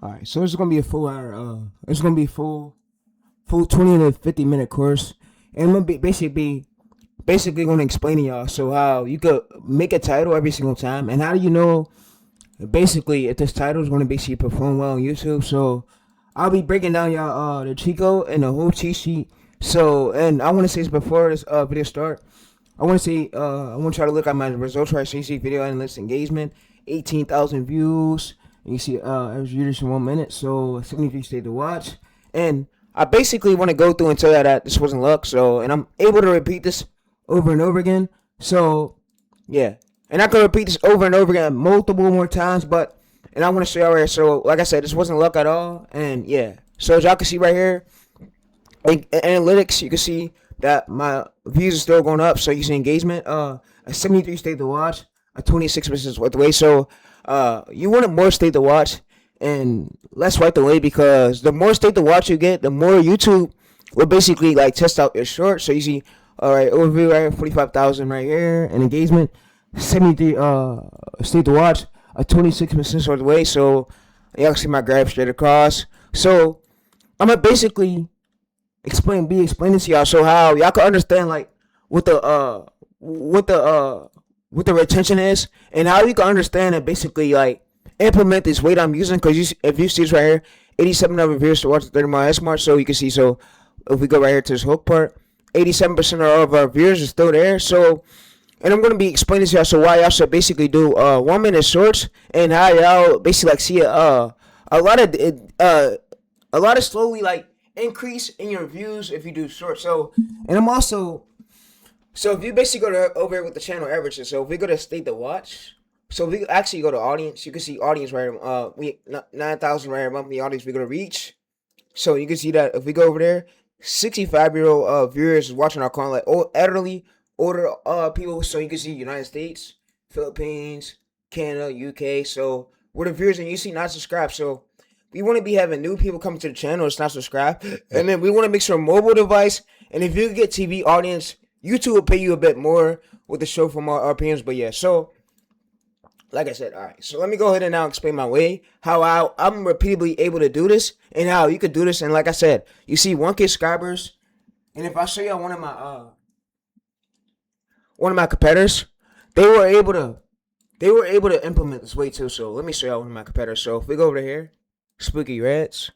All right, so it's gonna be a full hour. It's gonna be full 20 to 50 minute course, and I'm gonna be basically gonna explain to y'all so how you could make a title every single time, and how do you know basically if this title is gonna basically perform well on YouTube. So I'll be breaking down y'all the cheat code and the whole cheat sheet. So, and I want to say this before this video start. I want to say I want y'all to look at my results right. So you see video analytics engagement, 18,000 views. And you see average viewers in 1 minute. So 73 stayed to watch. And I basically want to go through and tell you that this wasn't luck. So, and I'm able to repeat this over and over again. So yeah, and I can repeat this over and over again multiple more times. But and I want to show y'all right here. So like I said, this wasn't luck at all. And yeah, so as y'all can see right here, analytics, you can see that my views are still going up. So you see engagement, a 73 stayed to watch, a 26% swipe away. So you want more stayed to watch and less swipe away, because the more stayed to watch you get, the more YouTube will basically like test out your short. So you see, all right, overview right here, 45,000 right here, and engagement, 73 stayed to watch, a 26% swipe away. So y'all can see my graph straight across. So I'm gonna basically explaining to y'all so how y'all can understand like what the retention is, and how you can understand and basically like implement this weight I'm using. Because if you see this right here, 87 of viewers to watch the 30 mile S mark. So you can see, so if we go right here to this hook part, 87% of our viewers are still there. So, and I'm gonna be explaining to y'all so why y'all should basically do 1 minute shorts, and how y'all basically like see a lot of slowly like increase in your views if you do shorts. So, and I'm also, so if you basically go to over here with the channel averages, so if we go to state to watch, so if we actually go to audience, you can see audience right here, we 9,000 right here, monthly audience we go to reach. So you can see that if we go over there, 65-year-old viewers is watching our content, like elderly, older people. So you can see United States, Philippines, Canada, UK. So we're the viewers, and you see not subscribed. So we want to be having new people coming to the channel. It's not subscribed. And then we want to make sure mobile device. And if you get TV audience, YouTube will pay you a bit more with the show for more RPMs. But yeah, so like I said, all right. So let me go ahead and now explain my way, how I'm repeatedly able to do this, and how you could do this. And like I said, you see 1K subscribers. And if I show you one of my competitors, they were able to implement this way too. So let me show you one of my competitors. So if we go over here, Spooky Reds.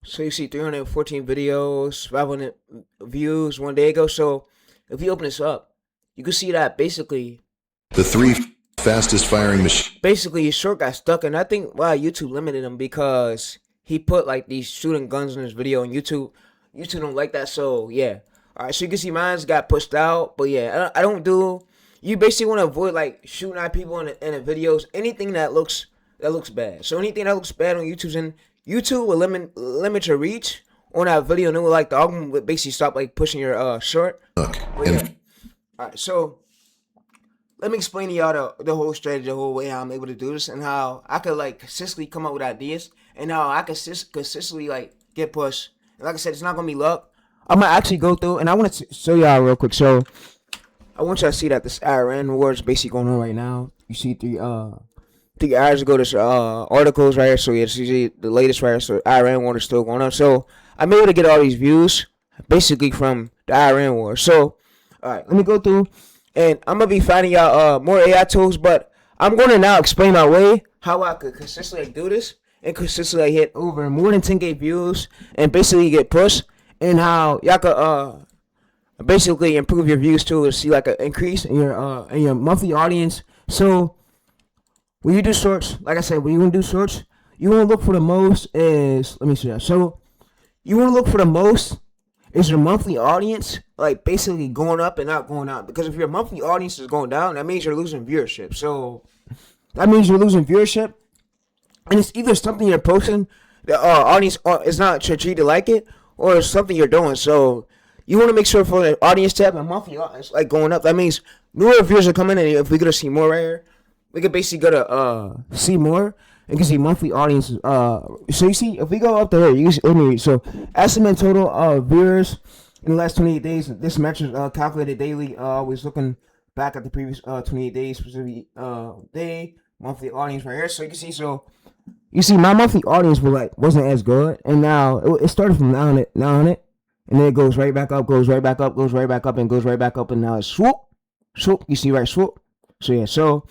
So you see 314 videos, 500 views 1 day ago. So if you open this up, you can see that basically the 3 fastest firing machines. Basically, his short got stuck, and I think why YouTube limited him, because he put like these shooting guns in his video, and YouTube don't like that. So yeah, all right. So you can see mine's got pushed out, but yeah, I don't do. You basically want to avoid like shooting at people in the videos, anything that looks bad. So anything that looks bad on YouTube will limit your reach on that video, and it will like the algorithm would basically stop like pushing your short. Yeah. All right, so let me explain to y'all the whole strategy, the whole way how I'm able to do this, and how I could like consistently come up with ideas, and how I can consistently like get pushed. And like I said, it's not gonna be luck. I'm gonna actually go through, and I want to show y'all real quick. So I want y'all to see that this Iran war is basically going on right now. You see 3 hours ago, this articles right here. So yeah, see the latest right here. So Iran war is still going on. So I'm able to get all these views basically from the Iran war. So all right, let me go through, and I'm gonna be finding y'all more AI tools, but I'm gonna now explain my way how I could consistently do this and consistently hit over more than 10K views and basically get pushed, and how y'all could basically improve your views too, to see like an increase in your monthly audience. So when you do shorts, like I said, when you want to do shorts, you want to look for the most is, let me see that. So you want to look for the most is your monthly audience, like basically going up and not going out. Because if your monthly audience is going down, that means you're losing viewership. So that means you're losing viewership, and it's either something you're posting, the audience is not treated to like it, or it's something you're doing. So you want to make sure for the audience tab and monthly audience like going up. That means newer viewers are coming in, and if we get to see more right here, we could basically go to see more. You can see monthly audience. So you see, if we go up there, you can see, let me read. So estimate total viewers in the last 28 days. This metric calculated daily. Was looking back at the previous 28 days, specific day monthly audience right here. So you can see. So you see, my monthly audience wasn't as good, and now it started from now on it, and then it goes right back up, goes right back up, goes right back up, and goes right back up, and now it's swoop, swoop. You see, right, swoop. So yeah, so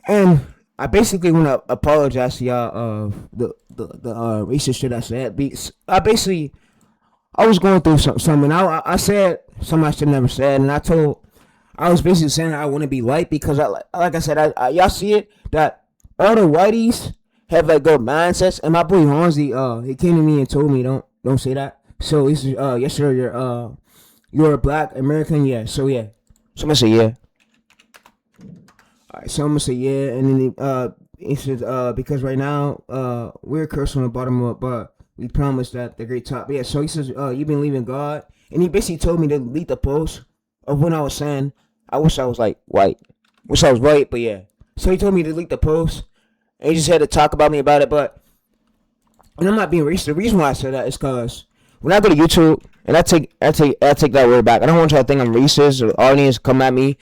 and I basically want to apologize to y'all of the racist shit I said. I was going through something. I said something I should never said, and I was basically saying I want to be white because like I said, y'all see it that all the whiteys have like good mindsets, and my boy Hansi, he came to me and told me don't say that. So this is yes sir, you're a black American, yeah. So yeah, so I'm gonna say yeah. All right, so I'm gonna say yeah, and then he says because right now we're cursed on the bottom of it, but we promised that the great top. Yeah, so he says you've been leaving God, and he basically told me to delete the post of when I was saying I wish I was like white, wish I was white, but yeah. So he told me to delete the post, and he just had to talk about me about it, but. And I'm not being racist. The reason why I said that is because when I go to YouTube, and I take that word back. I don't want y'all to think I'm racist or audience come at me.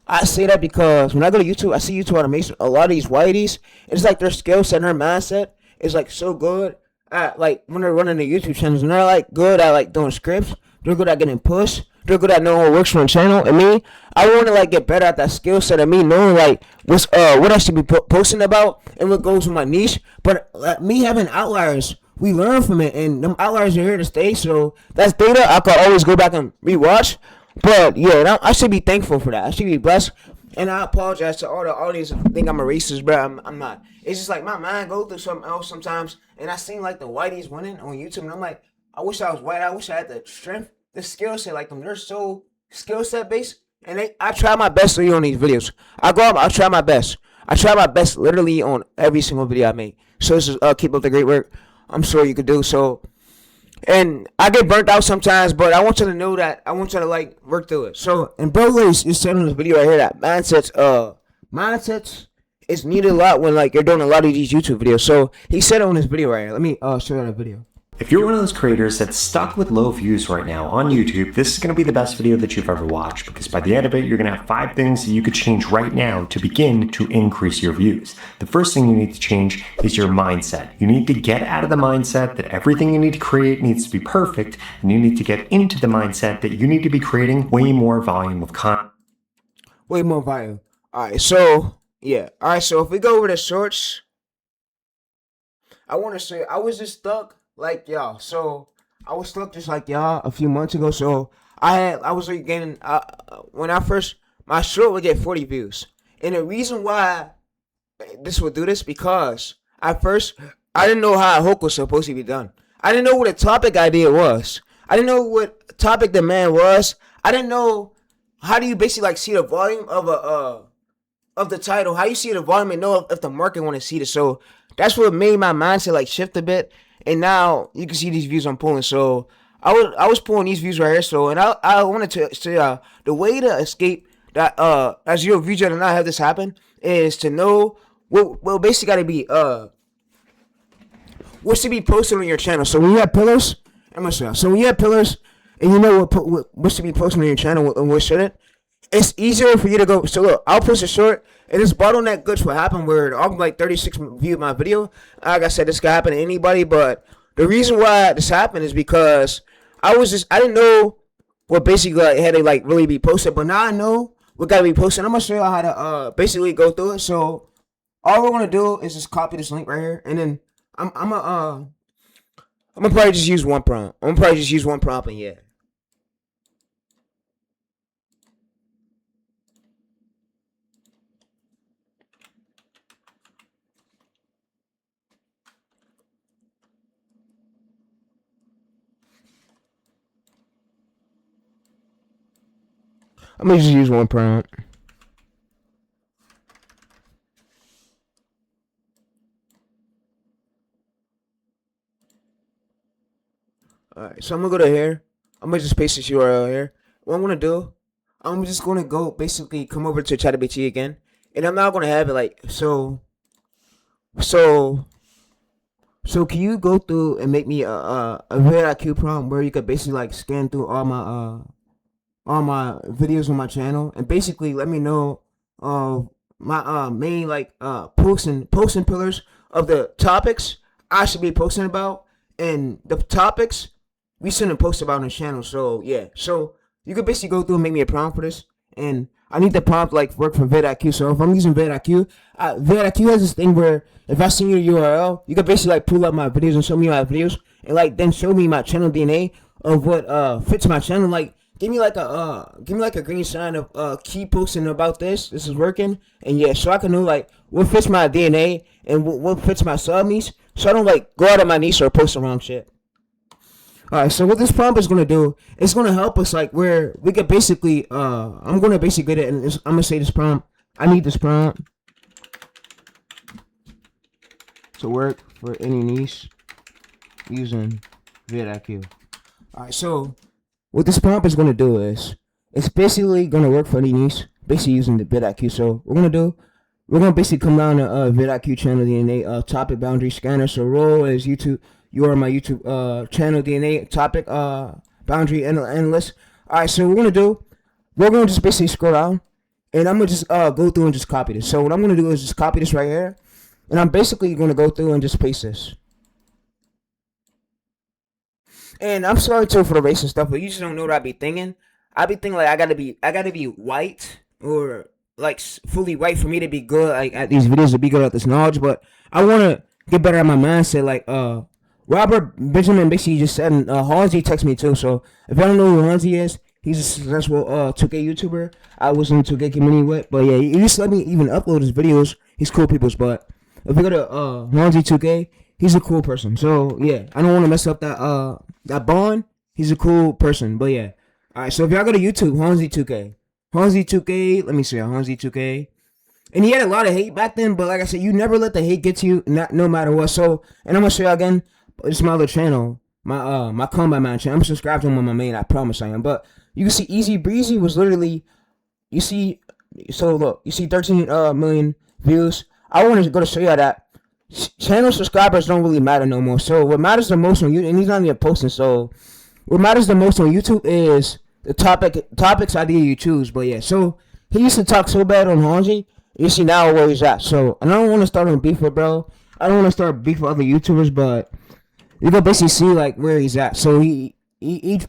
I say that because when I go to YouTube, I see YouTube automation. A lot of these whiteys, it's like their skill set and their mindset is like so good at like when they're running the YouTube channels, and they're like good at like doing scripts. They're good at getting pushed. They're good at knowing what works for a channel. And me, I want to like get better at that skill set of me knowing like what I should be posting about and what goes with my niche. But me having outliers, we learn from it, and them outliers are here to stay. So that's data I could always go back and rewatch. But yeah, I should be thankful for that. I should be blessed. And I apologize to all the audience who think I'm a racist, bro. I'm not. It's just like my mind go through something else sometimes, and I seen like the whiteys winning on YouTube, and I'm like, I wish I was white. I wish I had the strength, the skill set. Like them, they're so skill set based, and I try my best to you on these videos. I go up, I try my best. I try my best literally on every single video I make. So this is keep up the great work. I'm sure you could do so. And I get burnt out sometimes, but I want you to know that I want you to like work through it. So, and bro, you said in this video right here that mindsets is needed a lot when like you're doing a lot of these YouTube videos. So he said it on this video right here. Let me show you the video. If you're one of those creators that's stuck with low views right now on YouTube, this is going to be the best video that you've ever watched, because by the end of it, you're going to have 5 things that you could change right now to begin to increase your views. The first thing you need to change is your mindset. You need to get out of the mindset that everything you need to create needs to be perfect, and you need to get into the mindset that you need to be creating way more volume of content. Way more volume. Alright, so yeah. Alright, so if we go over the shorts, I want to say I was just stuck like y'all. So I was stuck just like y'all a few months ago. So I was like getting when I first my short would get 40 views, and the reason why this would do this because at first I didn't know how a hook was supposed to be done. I didn't know what a topic idea was. I didn't know what topic the man was. I didn't know how do you basically like see the volume of the title. How you see the volume and know if the market want to see this. So that's what made my mindset like shift a bit. And now you can see these views I'm pulling. So I was pulling these views right here. So and I wanted to say the way to escape that as your viewer to not have this happen is to know what basically got to be what should be posted on your channel. So when you have pillars, I'm gonna show you. So when you have pillars and you know what should be posted on your channel and what shouldn't, it's easier for you to go. So look, I'll post a short, and this bottleneck glitch will happen where I'm like 36 view my video. Like I said, this can happen to anybody, but the reason why this happened is because I didn't know what basically like, had to like really be posted, but now I know what gotta be posted. I'm gonna show you how to basically go through it. So all we're gonna do is just copy this link right here, and then I'm gonna probably just use one prompt. And yeah. I'm gonna just use one prompt. Alright, so I'm gonna go to here. I'm gonna just paste this URL here. What I'm gonna do, I'm just gonna go basically come over to ChatGPT again, and I'm not gonna have it like so. So can you go through and make me a VidIQ prompt where you could basically like scan through all my videos on my channel and basically let me know my main like posting pillars of the topics I should be posting about and the topics we shouldn't post about on the channel. So yeah, so you could basically go through and make me a prompt for this, and I need the prompt like work from vidIQ. So if I'm using vidIQ, vidIQ has this thing where if I send you a URL, you could basically like pull up my videos and show me my videos and like then show me my channel DNA of what fits my channel. Like give me like a green sign of keep posting about this. This is working, and yeah, so I can know like what fits my DNA and what fits my sub niche, so I don't like go out of my niche or post the wrong shit. Alright, so what this prompt is gonna do, it's gonna help us like where we could basically I'm gonna basically get it and I'm gonna say this prompt. I need this prompt to work for any niche using vidIQ. Alright, so what this prompt is gonna do is it's basically gonna work for any niche, basically using the vidIQ. So we're gonna basically come down to vidIQ channel DNA topic boundary scanner. So role is YouTube. You are my YouTube channel DNA topic boundary analyst. All right, so we're gonna just basically scroll down, and I'm gonna just go through and just copy this. So what I'm gonna do is just copy this right here, and I'm basically gonna go through and just paste this. And I'm sorry too for the racist stuff, but you just don't know what I be thinking. I be thinking like I gotta be white or like fully white for me to be good like at these videos to be good at this knowledge. But I wanna get better at my mindset. Like Robert Benjamin basically just said, and Halsey texted me too. So if I don't know who Halsey is, he's a successful 2K YouTuber. I was in 2K community with, but yeah, he just let me even upload his videos. He's cool people's, but if you go to Halsey 2K, he's a cool person. So yeah, I don't want to mess up that bond. He's a cool person, but yeah. All right, so if y'all go to YouTube, Halsey 2K, Halsey 2K. Let me see, Halsey 2K. And he had a lot of hate back then, but like I said, you never let the hate get to you, no matter what. So, and I'm gonna show y'all again. This is my other channel, my Combat Man channel. I'm subscribed to him on my main. I promise I am. But you can see Easy Breezy was literally, you see, so look, you see 13 million views. I want to go to show y'all that channel subscribers don't really matter no more. So what matters the most on YouTube, and he's not even posting. So what matters the most on YouTube is the topics idea you choose. But yeah, so he used to talk so bad on Hanji. You see now where he's at. So, and I don't want to start on beef with bro. I don't want to start beef with other YouTubers, but you can basically see like where he's at. So he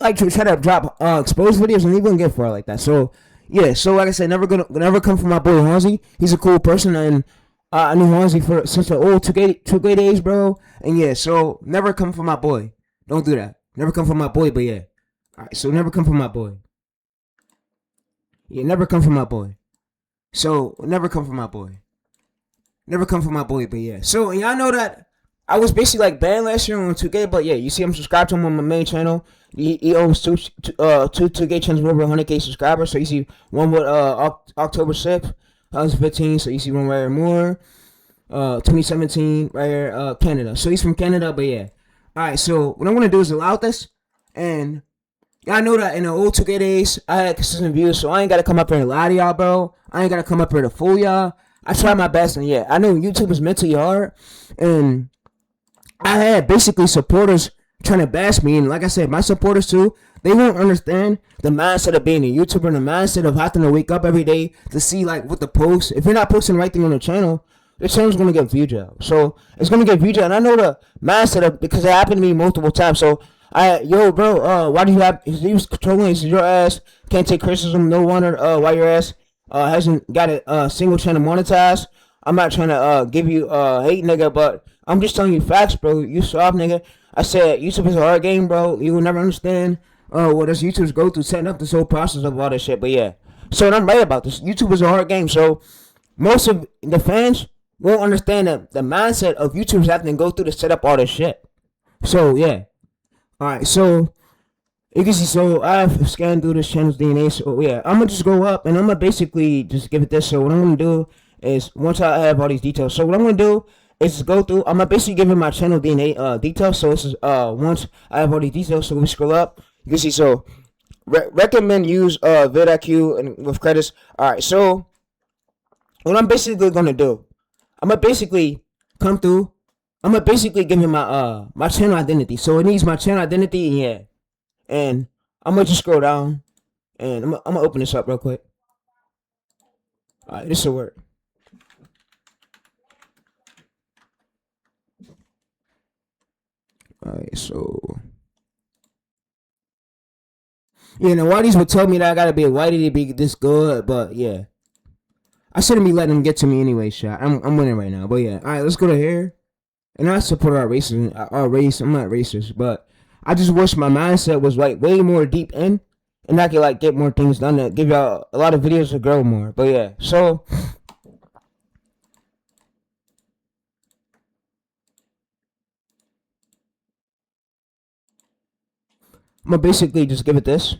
like to try to drop exposed videos and he wouldn't get far like that. So yeah, so like I said, never come from my boy Hansi. He's a cool person, and I knew Hansi for since the old 2K days, bro. And yeah, so never come from my boy. Don't do that. Never come from my boy, but yeah. Alright, so never come from my boy. Yeah, never come from my boy. So never come from my boy. Never come from my boy, but yeah. So y'all know that I was basically like banned last year on 2K, but yeah, you see I'm subscribed to him on my main channel. He owns two 2K channels with over 100K subscribers. So you see one with October 6th, 2015. So you see one right here more. 2017 right here, Canada. So he's from Canada, but yeah. Alright, so what I'm gonna do is allow this, and y'all know that in the old 2K days, I had consistent views, so I ain't gotta come up here and lie to y'all, bro. I ain't gotta come up here to fool y'all. I try my best, and yeah, I know YouTube is mentally hard, and I had basically supporters trying to bash me, and like I said, my supporters too, they won't understand the mindset of being a YouTuber and the mindset of having to wake up every day to see like what the post. If you're not posting the right thing on the channel's gonna get viewed out. So it's gonna get viewed out, and I know the mindset of because it happened to me multiple times. So bro, why do you have? He was controlling. He said your ass can't take criticism. No wonder why your ass hasn't got a single channel monetized. I'm not trying to give you hate, nigga, but I'm just telling you facts, bro. You soft, nigga. I said YouTube is a hard game, bro. You will never understand what us YouTubers go through setting up this whole process of all this shit. But yeah, so and I'm right about this. YouTube is a hard game, so most of the fans won't understand the mindset of YouTubers having to go through to set up all this shit. So yeah, all right. So you can see, so I've scanned through this channel's DNA. So yeah, I'm gonna just go up and I'm gonna basically just give it this. So what I'm gonna do is once I have all these details. So what I'm gonna do is just go through. I'm gonna basically give it my channel DNA details. So this is once I have all these details. So we scroll up. You can see. So recommend use vidIQ and with credits. All right. So what I'm basically gonna do, I'm gonna basically come through. I'm gonna basically give him my channel identity. So it needs my channel identity, yeah. And I'm gonna just scroll down, and I'm gonna open this up real quick. All right, this will work. All right, so yeah, now Whitey's would tell me that I gotta be a Whitey to be this good, but yeah, I shouldn't be letting them get to me anyway. Shot, I'm winning right now, but yeah. All right, let's go to here, and I support our races, our race. I'm not racist, but I just wish my mindset was like way more deep in, and I could like get more things done to give y'all a lot of videos to grow more. But yeah, so I'm gonna basically just give it this.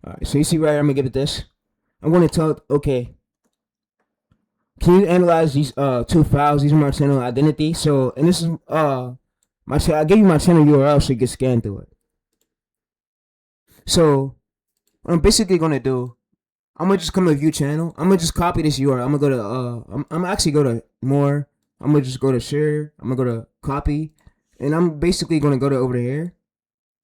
All right, so you see right here, I'm gonna give it this. I'm gonna tell, okay, can you analyze these two files? These are my channel identity. So, and this is my channel. I gave you my channel URL so you can scan through it. So, what I'm basically gonna do, I'm gonna just come to view channel. I'm gonna just copy this URL. I'm gonna go to I'm actually go to more. I'm gonna just go to share. I'm gonna go to copy, and I'm basically gonna go to over here,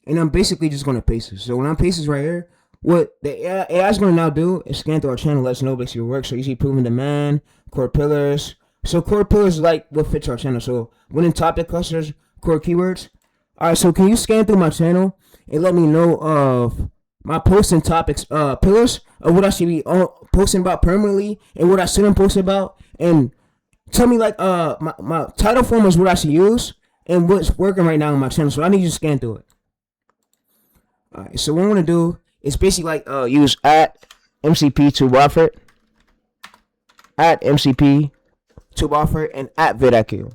and I'm basically just gonna paste it. So when I paste this right here, what the AI is gonna now do is scan through our channel, let us know basically what works. So you see proven demand, core pillars. So core pillars is like what fits our channel. So winning topic clusters, core keywords. All right. So can you scan through my channel and let me know of my posting topics, pillars of what I should be posting about permanently and what I shouldn't post about, and tell me like my title form is what I should use and what's working right now on my channel. So I need you to scan through it. All right, so what I'm gonna do is basically like use at MCP to buffer it, at MCP to buffer it, and at VidIQ.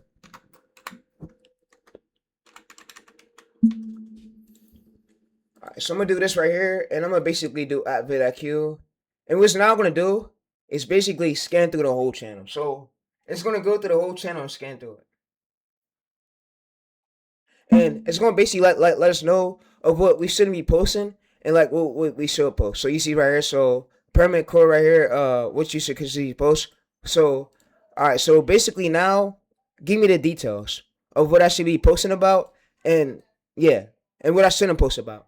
All right, so I'm gonna do this right here, and I'm gonna basically do at VidIQ, and what's now gonna do is basically scan through the whole channel. So it's gonna go through the whole channel and scan through it. And it's gonna basically let us know of what we shouldn't be posting and like what we should post. So you see right here, so permanent core right here, what you should continue to post. So all right, so basically now give me the details of what I should be posting about, and yeah, and what I shouldn't post about.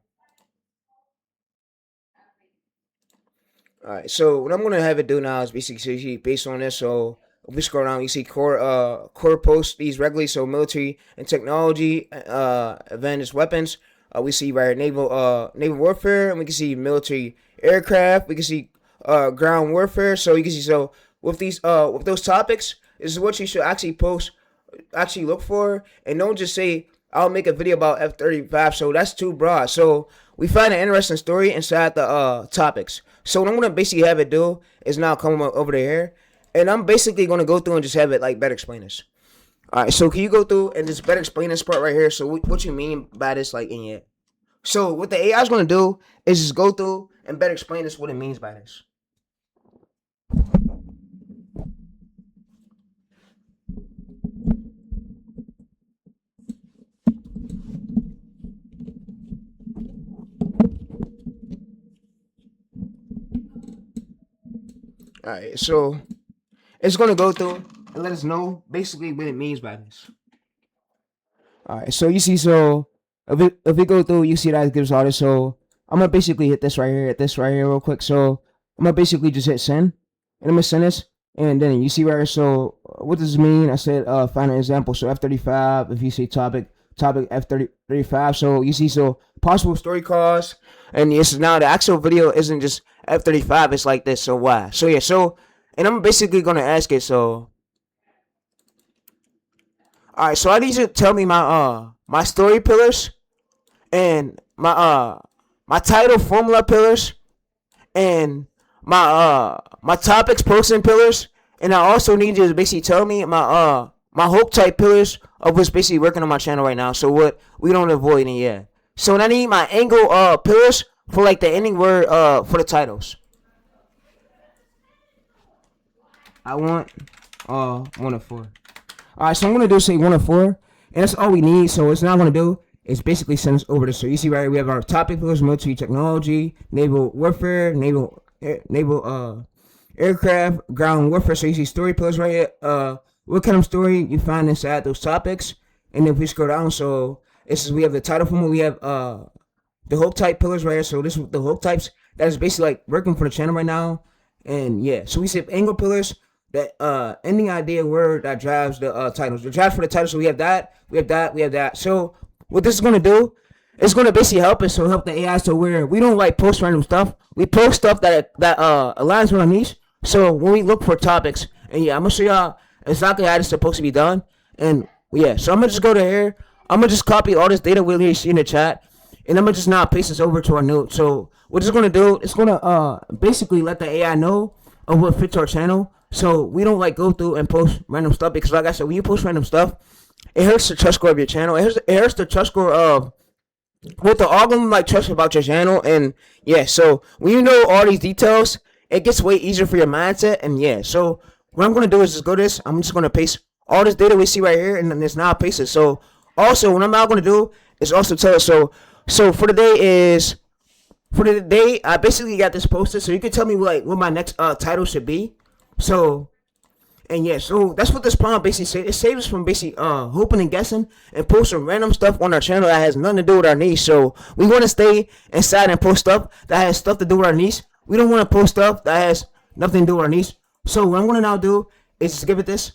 All right, so what I'm gonna have it do now is basically see based on this. So if we scroll down, you see core post these regularly. So military and technology, advanced weapons. We see right here, naval warfare, and we can see military aircraft. We can see ground warfare. So you can see with those topics, this is what you should actually post, actually look for, and don't just say I'll make a video about F-35. So that's too broad. So we find an interesting story inside the topics. So what I'm gonna basically have it do is now come over to here, and I'm basically gonna go through and just have it like better explain this. All right, so can you go through and just better explain this part right here? So what you mean by this, like in here? So what the AI is gonna do is just go through and better explain this what it means by this. All right, so it's gonna go through and let us know basically what it means by this. All right, so you see, so if we go through, you see that it gives all this. So I'm gonna basically hit this right here, real quick. So I'm gonna basically just hit send, and I'm gonna send this, and then you see right here. So what does this mean? I said find an example. So F-35. If you say topic F-35. So you see, so possible story cause, and yes, now the actual video isn't just F-35. It's like this. So why? So yeah. So and I'm basically gonna ask it. So all right, so I need you to tell me my story pillars and my title formula pillars and my topics posting pillars, and I also need you to basically tell me my hope type pillars of what's basically working on my channel right now. So what we don't avoid in yeah. So I need my angle pillars for like the ending word for the titles. I want 1 of 4. All right, so I'm gonna do say 1 of 4, and that's all we need. So it's not gonna do it's basically sent us over to. So you see right here, we have our topic pillars: military technology, naval warfare, naval aircraft, ground warfare. So you see story pillars right here. What kind of story you find inside those topics? And if we scroll down, so this is we have the title form. We have the hook type pillars right here. So this is the hook types that is basically like working for the channel right now. And yeah, so we see angle pillars, that ending idea word that drives the titles. The drive for the title. So we have that, we have that, we have that. So what this is gonna do, it's gonna basically help us, so help the AI, so where we don't like post random stuff. We post stuff that aligns with our niche. So when we look for topics, and yeah, I'm gonna show y'all exactly how it's supposed to be done. And yeah, so I'm gonna just go to here. I'm gonna just copy all this data we already see in the chat, and I'm gonna just now paste this over to our note. So what it's gonna do, it's gonna basically let the AI know of what fits our channel. So we don't like go through and post random stuff, because like I said, when you post random stuff, it hurts the trust score of your channel. It hurts the trust score of what the algorithm like trust about your channel. And yeah, so when you know all these details, it gets way easier for your mindset. And yeah, so what I'm gonna do is just go to this. I'm just gonna paste all this data we see right here, and then it's now pasted. So also, what I'm now gonna do is also tell us. So for the day, I basically got this posted, so you can tell me like what my next title should be. So and yeah, so that's what this prompt basically says. It saves us from basically hoping and guessing and posting random stuff on our channel that has nothing to do with our niche. So we want to stay inside and post stuff that has stuff to do with our niche. We don't want to post stuff that has nothing to do with our niche. So what I'm gonna now do is just give it this,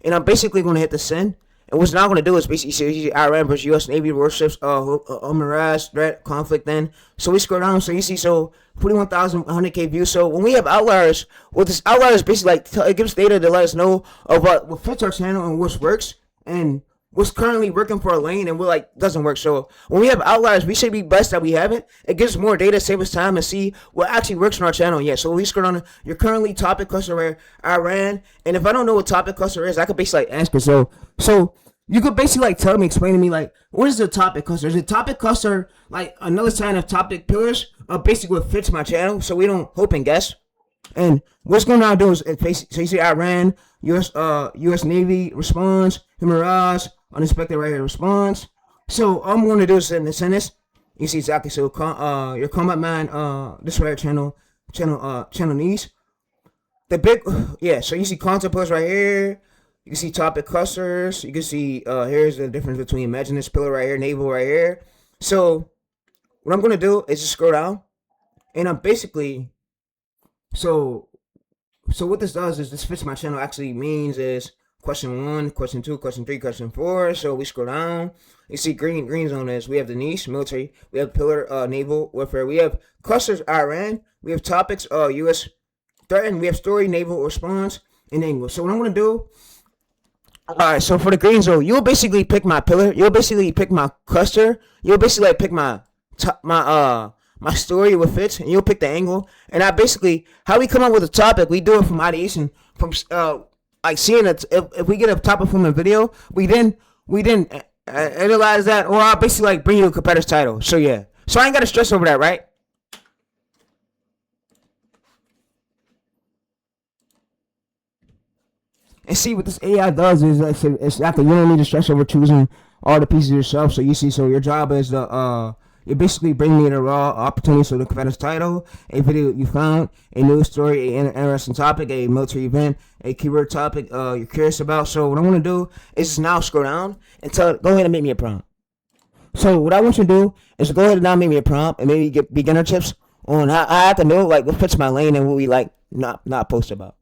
and I'm basically gonna hit the send. And what's now gonna do is basically say Iran versus U.S. Navy warships, mirage threat conflict. Then so we scroll down, so you see 41,100K views. So when we have outliers, what this outlier is basically like, it gives data to let us know of what fits our channel and what works and what's currently working for a lane and what like doesn't work. So when we have outliers, we should be blessed that we have it. It gives more data, save us time, and see what actually works on our channel. Yeah, so we scroll down, your currently topic cluster Iran, and if I don't know what topic cluster is, I could basically like ask it. So you could basically like tell me, explain to me like, what is the topic cluster? Is the topic cluster like another sign of topic pillars? Basically what fits my channel, so we don't hope and guess. And what's going on do is, so you see Iran, U.S. Navy response, mirage, unexpected right here response. So all I'm going to do is send this. You see exactly. So your combat man, this right here, channel needs the big, yeah. So you see content pillars right here. You can see topic clusters. You can see here's the difference between imagine this pillar right here, naval right here. So what I'm gonna do is just scroll down, and I'm basically so what this does is this fits my channel. Actually means is question 1, question 2, question 3, question 4. So we scroll down. You see green zone is we have the niche military. We have pillar naval warfare. We have clusters Iran. We have topics U.S. threatened. We have story naval response in English. So what I'm gonna do. Alright, so for the green zone, you'll basically pick my pillar. You'll basically pick my cluster. You'll basically like pick my story with fits, and you'll pick the angle. And I basically, how we come up with a topic, we do it from ideation, from like seeing it. If we get a topic from a video, we then analyze that, or I'll basically like bring you a competitor's title. So yeah, so I ain't gotta stress over that, right? And see what this AI does is like, it's after you don't need to stress over choosing all the pieces yourself. So you see, so your job is to you basically bring me the raw opportunity. So the competitor's title, a video you found, a news story, an interesting topic, a military event, a keyword topic you're curious about. So what I'm gonna do is just now scroll down and go ahead and make me a prompt. So what I want you to do is go ahead and now make me a prompt and maybe get beginner tips on how I have to know like what fits my lane and what we like not post about.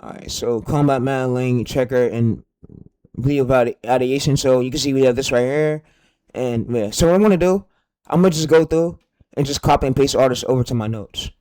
Alright, so combat man, lane, checker, and video ideation. So you can see we have this right here. And yeah, so what I'm gonna do, I'm gonna just go through and just copy and paste all this over to my notes.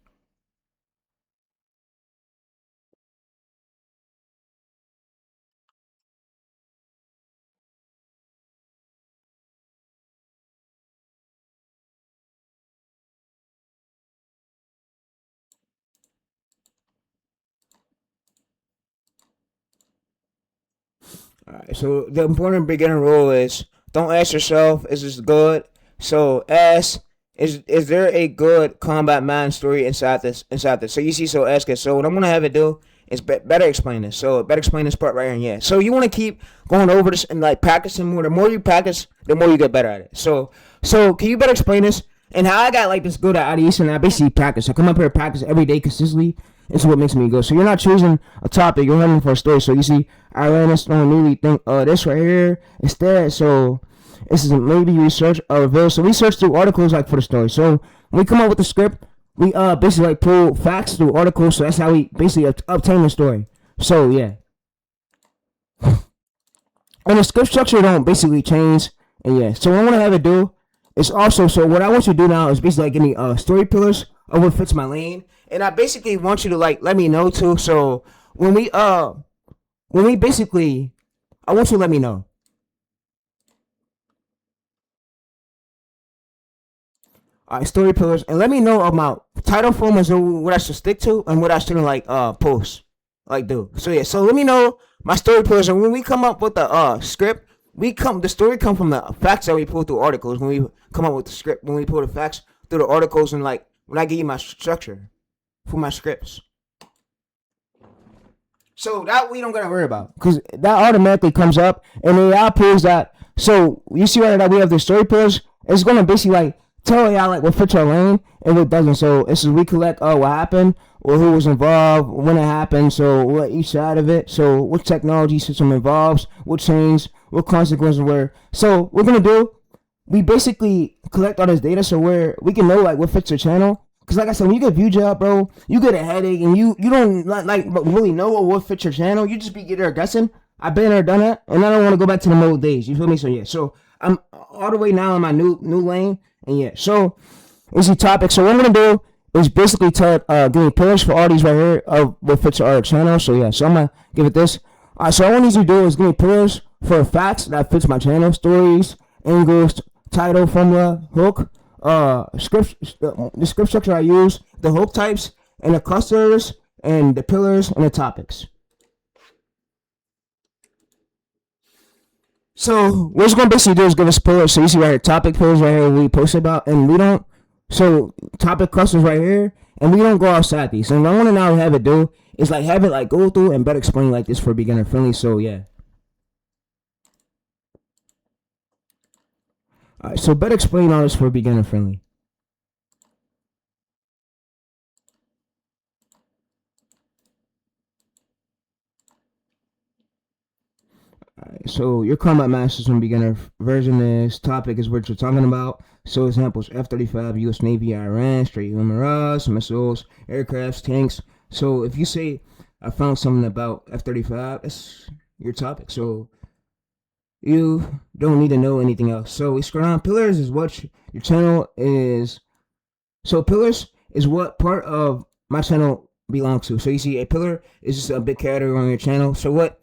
Alright, so the important beginner rule is don't ask yourself, is this good? So ask, is there a good combat man story inside this? So you see, so ask it. So what I'm gonna have it do It's better explain this. So better explain this part right here. Yeah. So you want to keep going over this and like practicing more. The more you practice, the more you get better at it. So can you better explain this and how I got like this good at ideation? I basically practice. I come up here and practice every day consistently. It's what makes me go. So you're not choosing a topic. You're learning for a story. So you see, I ran this don't really think this right here instead. So this is maybe research or reveal. So research through articles like for the story. So when we come up with the script, we basically like pull facts through articles. So that's how we basically obtain the story. So yeah. And the script structure don't basically change. And yeah. So what I want to have it do is also, so what I want you to do now is basically like give me story pillars of what fits my lane. And I basically want you to like let me know too. So when we basically, I want you to let me know. Alright, story pillars, and let me know about title formats and what I should stick to and what I shouldn't like post, like do. So yeah, so let me know my story pillars, and when we come up with the script, the story come from the facts that we pull through articles. When we come up with the script, when we pull the facts through the articles, and like when I give you my structure for my scripts. So that we don't gotta worry about, because that automatically comes up, and the AI pulls that. So you see right now we have the story pillars. It's gonna basically like tell AI like what fits your lane and what doesn't. So this is we collect what happened or who was involved, when it happened, so what each side of it, so what technology system involves, what change, what consequences were. So we're gonna do, we basically collect all this data so we can know like what fits your channel. Cause like I said, when you get view job, bro, you get a headache and you don't like really know what fits your channel. You just be there guessing. I've been there, done that, and I don't want to go back to the old days. You feel me? So yeah, so I'm all the way now in my new lane. And yeah, so it's the topic. So what I'm gonna do is basically give me pillars for all these right here of what fits our channel. So yeah, so I'm gonna give it this. Alright, so all I need you to do is give me pillars for facts that fits my channel, stories, angles, title, formula, hook, script, the script structure I use, the hook types, and the clusters, and the pillars and the topics. So what it's gonna basically do is give us pillars. So you see right here, topic pillars right here we post about, and we don't. So topic clusters right here, and we don't go outside these. And what I want to now have it do is like have it like go through and better explain like this for beginner friendly. So yeah. Alright, so better explain all this for beginner friendly. Alright, so your combat masters and beginner version is topic is what you're talking about. So examples: F-35, U.S. Navy, Iran, straight Mirage, missiles, aircrafts, tanks. So if you say I found something about F-35, that's your topic. So you don't need to know anything else. So we scroll down. Pillars is what your channel is. So pillars is what part of my channel belongs to. So you see a pillar is just a big category on your channel. So what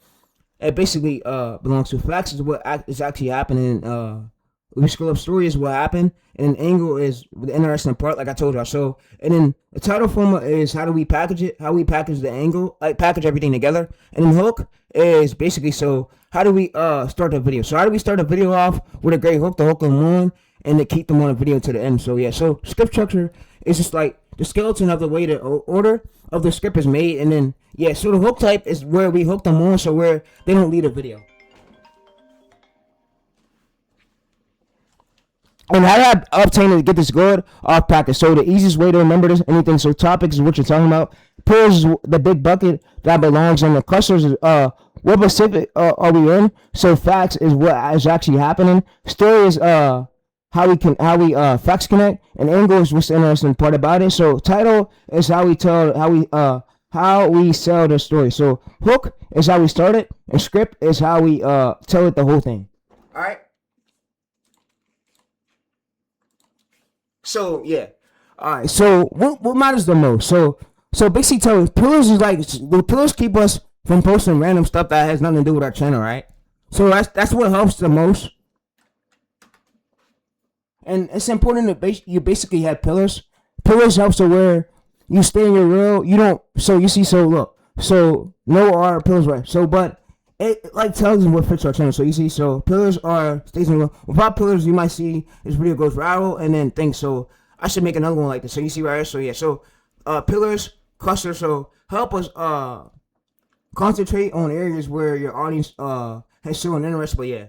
it basically belongs to. Facts is what is actually happening. We scroll up, story is what happened, and angle is the interesting part, like I told y'all. So, and then the title format is how do we package it, how we package the angle, like package everything together. And then hook is basically, so how do we start the video? So how do we start a video off with a great hook to hook them on and to keep them on the video to the end? So yeah, so script structure is just like the skeleton of the way the order of the script is made. And then yeah, so the hook type is where we hook them on, so where they don't leave a video. And how do I obtain to get this good off practice? So the easiest way to remember this, anything. So topics is what you're talking about. Pillars is the big bucket that belongs in. The clusters is what specific are we in? So facts is what is actually happening. Story is how we facts connect, and angle is what's the interesting part about it. So title is how we sell the story. So hook is how we start it, and script is how we tell it the whole thing. All right. So yeah, all right. So what matters the most? So basically, tell pillars is like the pillars keep us from posting random stuff that has nothing to do with our channel, right? So that's what helps the most. And it's important that you basically have pillars. Pillars helps to where you stay in your real. You don't. So you see. So look. So no are pillars, right? So but. It like tells them what fits our channel. So you see, so pillars are stays in the without pillars, you might see this video goes viral and then things. So I should make another one like this. So you see right here. So yeah, so pillars, clusters, so help us concentrate on areas where your audience has shown interest. But yeah.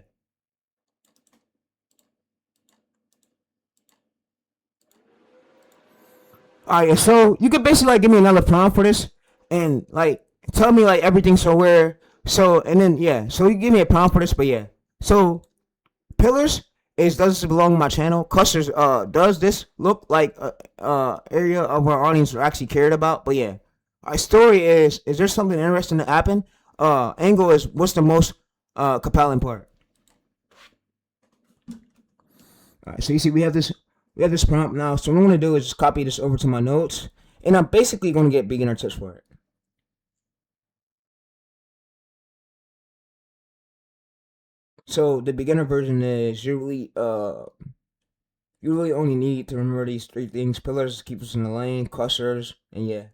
Alright, so you could basically like give me another prompt for this and like tell me like everything. So where so and then yeah, so you give me a prompt for this, but yeah. So pillars is does this belong to my channel? Clusters does this look like area of our audience are actually cared about? But yeah. Our story is there something interesting to happen? Angle is what's the most compelling part? Alright, so you see we have this prompt now. So what I'm gonna do is just copy this over to my notes, and I'm basically gonna get beginner tips for it. So the beginner version is you really only need to remember these three things: pillars keep us in the lane, clusters, and yeah.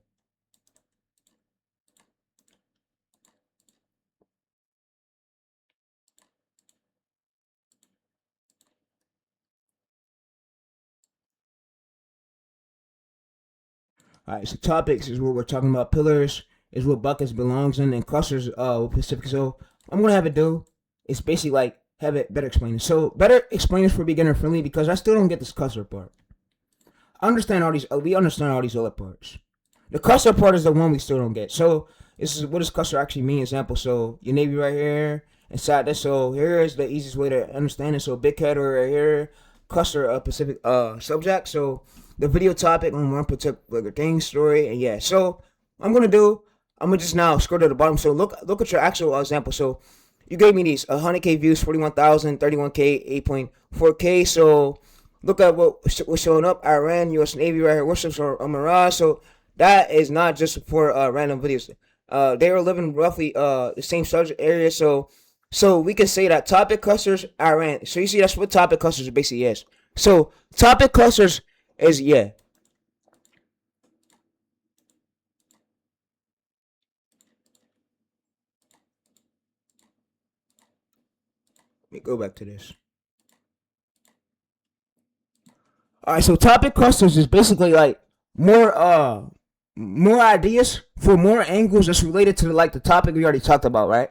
Alright, so topics is what we're talking about. Pillars is what buckets belongs in, and clusters what Pacific. So I'm gonna have it do. It's basically like have it better explain. So better explain this for beginner friendly because I still don't get this cluster part. I understand all these. We understand all these other parts. The cluster part is the one we still don't get. So this is what does cluster actually mean? Example. So your navy right here inside this. So here is the easiest way to understand it. So big header right here, cluster of Pacific subject. So the video topic on one particular thing story and yeah. So I'm gonna just now scroll to the bottom. So look at your actual example. So you gave me these 100K views, 41,000, 31K, 8.4K. So look at what's showing up. Iran, U.S. Navy right here. Worships or Mirage. So that is not just for random videos. They are living roughly the same subject area. So we can say that topic clusters Iran. So you see that's what topic clusters basically is. So topic clusters is yeah. Let me go back to this. Alright, so topic clusters is basically like more ideas for more angles that's related to like the topic we already talked about, right?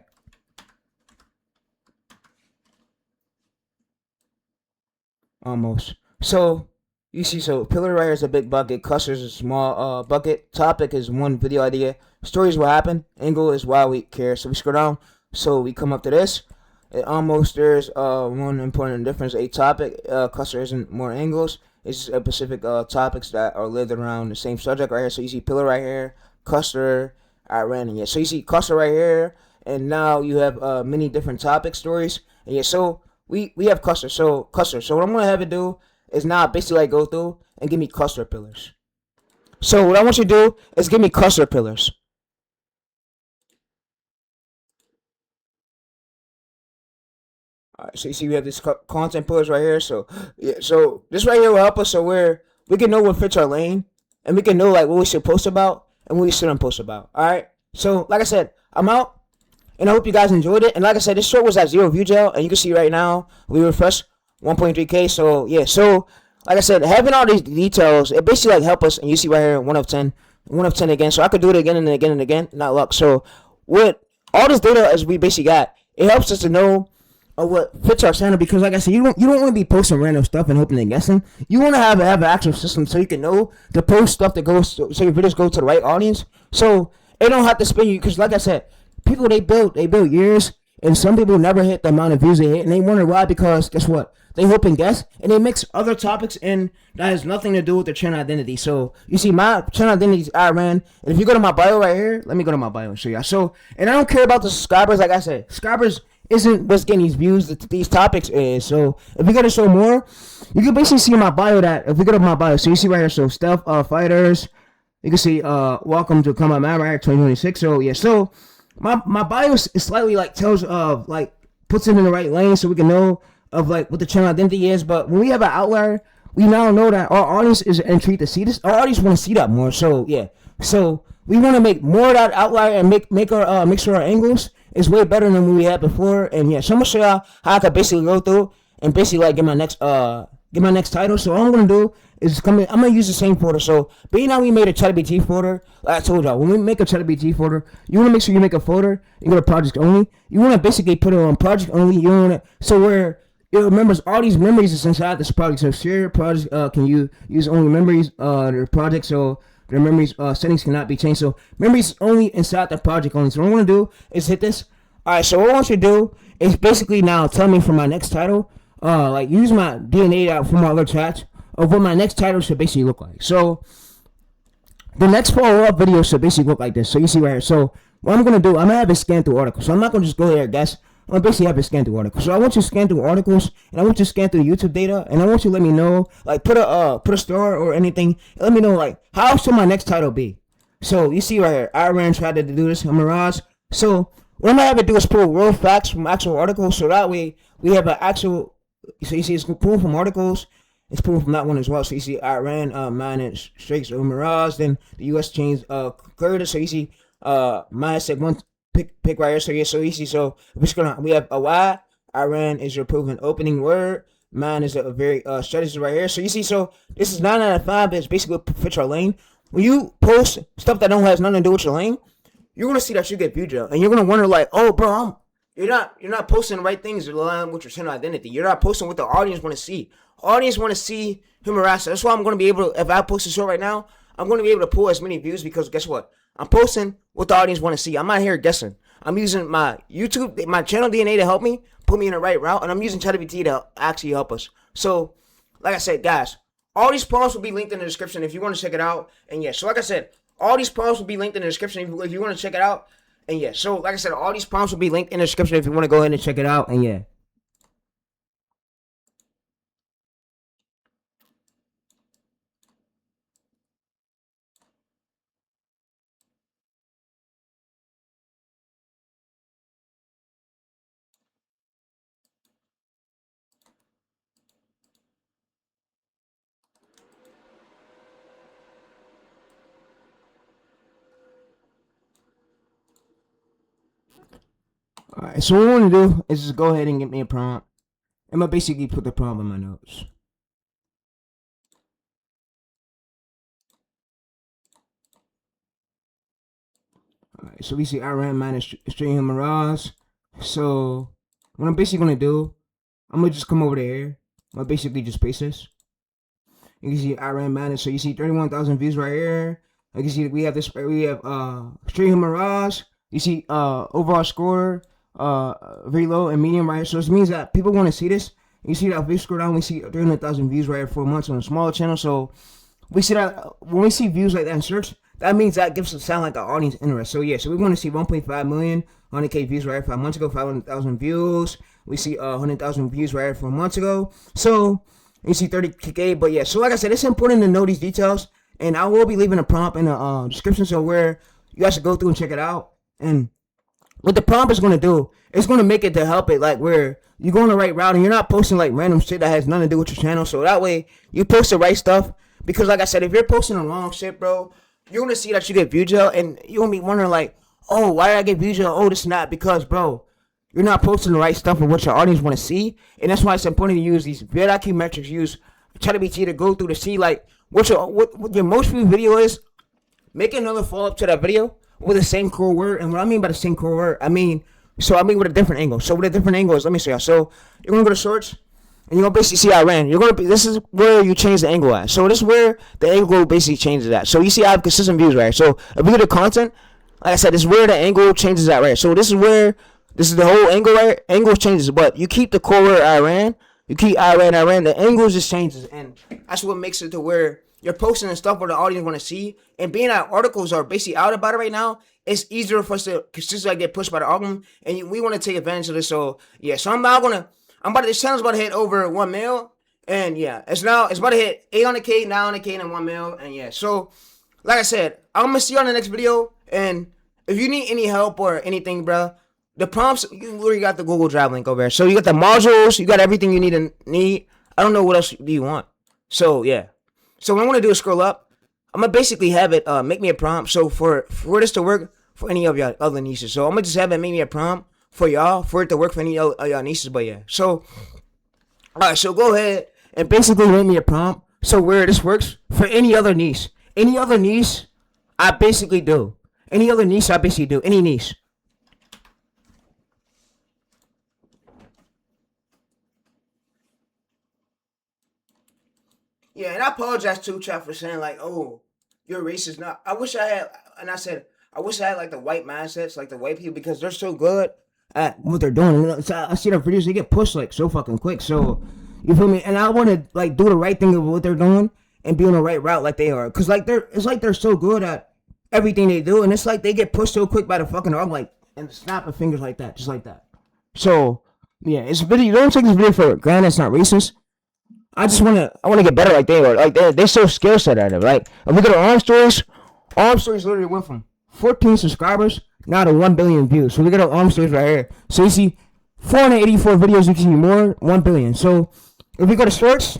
Almost. So you see, so pillar right here is a big bucket, clusters is a small bucket, topic is one video idea, story is what happened, angle is why we care. So we scroll down, so we come up to this. It almost there's one important difference. A topic cluster isn't more angles. It's specific topics that are lived around the same subject right here. So you see pillar right here, cluster, random. Yeah. So you see cluster right here, and now you have many different topic stories. And yeah. So we have cluster. So cluster. So what I'm gonna have it do is now basically like go through and give me cluster pillars. So what I want you to do is give me cluster pillars. Alright, so you see we have this content pillars right here. So yeah, so this right here will help us so we can know what fits our lane and we can know like what we should post about and what we shouldn't post about. Alright. So like I said, I'm out and I hope you guys enjoyed it. And like I said, this short was at 0 view jail and you can see right now we refresh 1.3K. So yeah, so like I said, having all these details, it basically like help us and you see right here 1 of 10. 1 of 10 again. So I could do it again and again and again, not luck. So with all this data as we basically got, it helps us to know what fits our channel because like I said, you don't want to be posting random stuff and hoping and guessing. You want to have an actual system so you can know to post stuff that goes so your videos go to the right audience. So it don't have to spin you because like I said, people they build years and some people never hit the amount of views they hit and they wonder why because guess what? They hope and guess and they mix other topics in that has nothing to do with their channel identity. So you see my channel identity is Iran, and if you go to my bio right here, let me go to my bio and show you. So and I don't care about the subscribers, like I said, subscribers isn't what's getting these views that these topics is. So if we gotta show more, you can basically see in my bio that if we go to my bio, so you see right here, so stealth fighters, you can see welcome to Combat Man right here 2026. So yeah, so my bio is slightly like tells of like puts it in the right lane so we can know of like what the channel identity is. But when we have an outlier, we now know that our audience is intrigued to see this. Our audience want to see that more. So yeah, so we want to make more of that outlier and make sure our angles is way better than we had before. And yeah, so I'm gonna show y'all how I could basically go through and basically like get my next title. So all I'm gonna do is coming. I'm gonna use the same folder. So being how we made a ChatGPT folder, like I told y'all, when we make a ChatGPT folder, you wanna make sure you make a folder. You go to project only. You wanna basically put it on project only. You wanna so where it remembers all these memories is inside this project. So share project can you use only memories their project so their memories settings cannot be changed. So memories only inside the project only. So what I want to do is hit this. All right. So what I want you to do is basically now tell me for my next title, like use my DNA out from my other chats of what my next title should basically look like. So the next follow-up video should basically look like this. So you see right here. So what I'm gonna do, I'm gonna have it scan through articles. So I'm not gonna just go there and guess. I'm gonna basically have it scan through articles. So I want you to scan through articles, and I want you to scan through YouTube data, and I want you to let me know, like put a star or anything. Let me know like how should my next title be. So you see right here, Iran tried to do this, Mirage. So what I'm gonna have it do is pull real facts from actual articles, so that way we have an actual. So you see, it's pulled from articles. It's pulled from that one as well. So you see Iran minus strikes or Mirage. Then the U.S. changed Kurdish. So you see minus said one pick right here. So yeah, so you see. So we have a Y. Iran is your proven opening word. Mine is a very strategy right here. So you see. So this is 9 out of 5. But it's basically what fits your lane. When you post stuff that don't has nothing to do with your lane, you're gonna see that you get viewed, and you're gonna wonder like, oh, bro, you're not posting the right things to align with your channel identity. You're not posting what the audience want to see. Audience want to see him harass. That's why I'm going to be able to, if I post a show right now, I'm going to be able to pull as many views because guess what? I'm posting what the audience want to see. I'm not here guessing. I'm using my YouTube, my channel DNA to help me, put me in the right route, and I'm using ChatGPT to actually help us. So, like I said, guys, all these prompts will be linked in the description if you want to check it out. And yeah, so like I said, all these prompts will be linked in the description if you want to check it out. And yeah, so like I said, all these prompts will be linked in the description if you want to go ahead and check it out. And yeah. Alright, so what I want to do is just go ahead and get me a prompt. I'm going to basically put the prompt in my notes. Alright, so we see Iran minus Stream Mirage. So what I'm basically going to do, I'm going to just come over there. I'm going to basically just paste this. You can see Iran minus, so you see 31,000 views right here. You can see we have this, we have Stream Mirage. You see overall score, very low and medium right here. So this means that people want to see this. You see that if we scroll down, we see 300,000 views right here for months on a smaller channel. So we see that when we see views like that in search, that means that gives us sound like our audience interest. So yeah, so we want to see 1.5 million, 100K views right here 5 months ago, 500,000 views. We see 100,000 views right here 4 months ago. So you see 30K, but yeah. So like I said, it's important to know these details, and I will be leaving a prompt in the description, so where you guys should go through and check it out. And what the prompt is going to do, it's going to make it to help it, like where you're going the right route and you're not posting like random shit that has nothing to do with your channel. So that way you post the right stuff. Because like I said, if you're posting the wrong shit, bro, you're going to see that you get viewed, and you're going to be wondering like, oh, why did I get viewed? Oh, this not because, bro, you're not posting the right stuff and what your audience want to see. And that's why it's important to use these VidIQ metrics, use ChatGPT to go through to see like what your most viewed video is. Make another follow up to that video with the same core word. And what I mean by the same core word, I mean with a different angle. So with a different angle is, let me show y'all. So you're gonna go to search, and you're gonna basically see Iran. This is where you change the angle at. So this is where the angle basically changes at. So you see I have consistent views right here. So if we go to content, like I said, this is where the angle changes at right here. So this is the whole angle right here. Angle changes, but you keep the core word Iran. You keep Iran. The angle just changes, and that's what makes it to where you're posting and stuff where the audience want to see. And being that articles are basically out about it right now, it's easier for us to consistently get pushed by the algorithm, and we want to take advantage of this. So yeah, so this channel's about to hit over 1 mil, and yeah, it's about to hit 800K, 900K, and 1 mil, and yeah. So like I said, I'm gonna see you on the next video, and if you need any help or anything, bro, the prompts, you literally got the Google Drive link over there. So you got the modules, you got everything you need. I don't know what else do you want. So yeah. So what I'm gonna do is scroll up. I'm gonna basically have it make me a prompt. So for this to work for any of y'all other niches. So I'm gonna just have it make me a prompt for y'all for it to work for any of y'all niches. But yeah. So alright, so go ahead and basically make me a prompt So where this works for any other niche, I basically do. Any other niche, I basically do. Any niche. Yeah, and I apologize too, chat, for saying like, oh, you're racist. Now, I wish I had, and I said, I wish I had like the white mindsets, like the white people, because they're so good at what they're doing. You know, so I see their videos, they get pushed like so fucking quick. So, you feel me? And I want to like do the right thing of what they're doing and be on the right route like they are, cause like it's like they're so good at everything they do, and it's like they get pushed so quick by the fucking arm, like and snapping fingers like that, just like that. So, yeah, it's video. Don't take this video for granted. It's not racist. I wanna get better like they are. Like they so skill set at it. Like if we go to Arm Stories literally went from 14 subscribers now to 1 billion views. So we got Arm Stories right here. So you see 484 videos, you can see more, 1 billion. So if we go to Shorts,